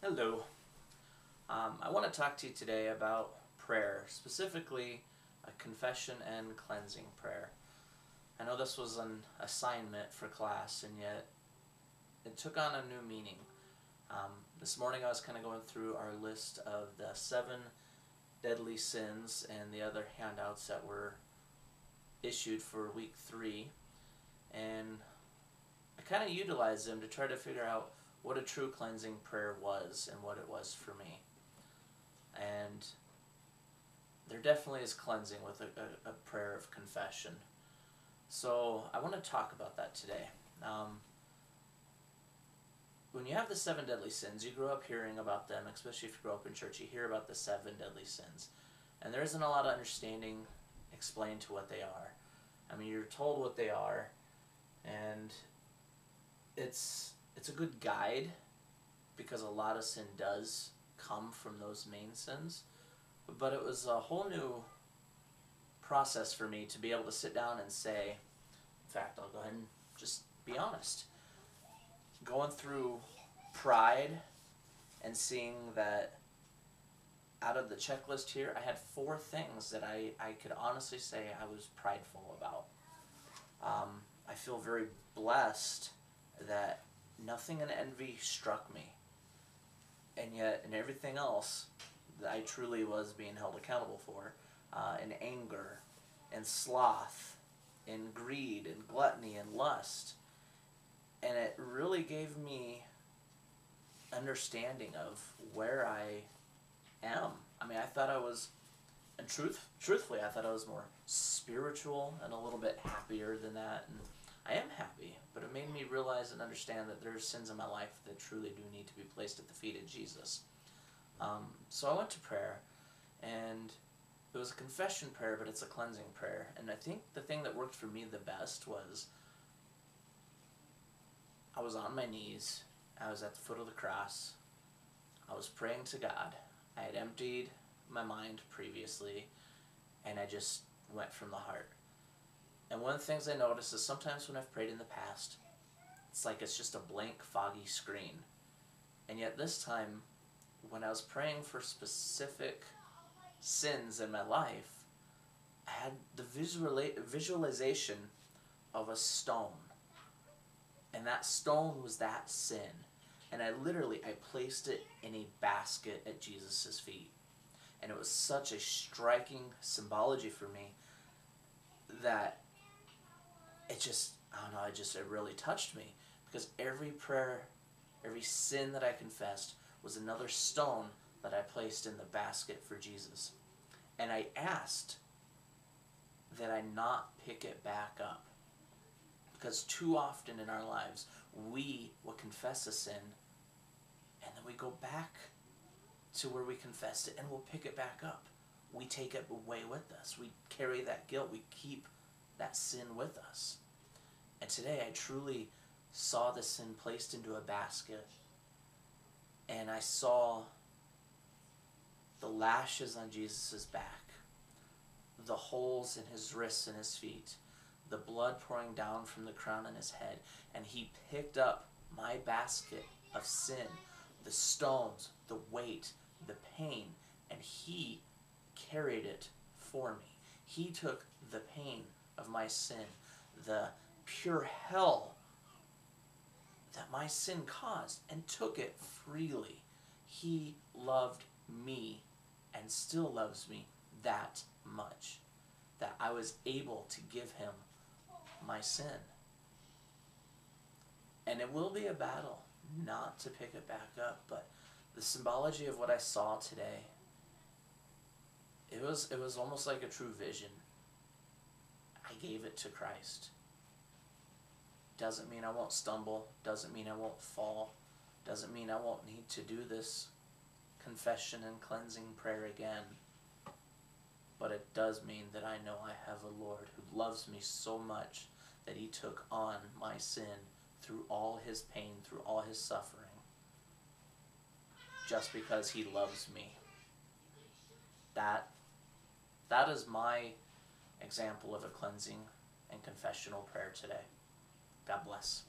Hello. I want to talk to you today about prayer, specifically a confession and cleansing prayer. I know this was an assignment for class, and yet it took on a new meaning. This morning I was kind of going through our list of the 7 deadly sins and the other handouts that were issued for week 3, and I kind of utilized them to try to figure out what a true cleansing prayer was and what it was for me. And there definitely is cleansing with a prayer of confession. So I want to talk about that today. When you have the 7 deadly sins, you grow up hearing about them, especially if you grow up in church, you hear about the 7 deadly sins. And there isn't a lot of understanding explained to what they are. I mean, you're told what they are, and it's a good guide because a lot of sin does come from those main sins. But it was a whole new process for me to be able to sit down and say, in fact, I'll go ahead and just be honest. Going through pride and seeing that out of the checklist here, I had 4 things that I could honestly say I was prideful about. I feel very blessed that nothing in envy struck me. And yet, in everything else that I truly was being held accountable for, in anger, and sloth, in greed, and gluttony, and lust. And it really gave me understanding of where I am. I mean, I thought I was, and truthfully, I thought I was more spiritual and a little bit happier than that. And I am happy, but it made me realize and understand that there are sins in my life that truly do need to be placed at the feet of Jesus. So I went to prayer, and it was a confession prayer, but it's a cleansing prayer. And I think the thing that worked for me the best was I was on my knees, I was at the foot of the cross, I was praying to God. I had emptied my mind previously, and I just went from the heart. And one of the things I noticed is sometimes when I've prayed in the past, it's like it's just a blank, foggy screen. And yet this time, when I was praying for specific sins in my life, I had the visualization of a stone. And that stone was that sin. And I placed it in a basket at Jesus' feet. And it was such a striking symbology for me that it really touched me, because every prayer, every sin that I confessed was another stone that I placed in the basket for Jesus. And I asked that I not pick it back up, because too often in our lives we will confess a sin and then we go back to where we confessed it and we'll pick it back up. We take it away with us. We carry that guilt. We keep that sin with us. And today I truly saw the sin placed into a basket, and I saw the lashes on Jesus' back, the holes in his wrists and his feet, the blood pouring down from the crown on his head, and he picked up my basket of sin, the stones, the weight, the pain, and he carried it for me. He took the pain of my sin, the pure hell that my sin caused, and took it freely. He loved me and still loves me that much, that I was able to give him my sin. And it will be a battle not to pick it back up, but the symbology of what I saw today, it was almost like a true vision. I gave it to Christ. Doesn't mean I won't stumble, doesn't mean I won't fall, doesn't mean I won't need to do this confession and cleansing prayer again. But it does mean that I know I have a Lord who loves me so much that he took on my sin through all his pain, through all his suffering, just because he loves me. That is my example of a cleansing and confessional prayer today. God bless.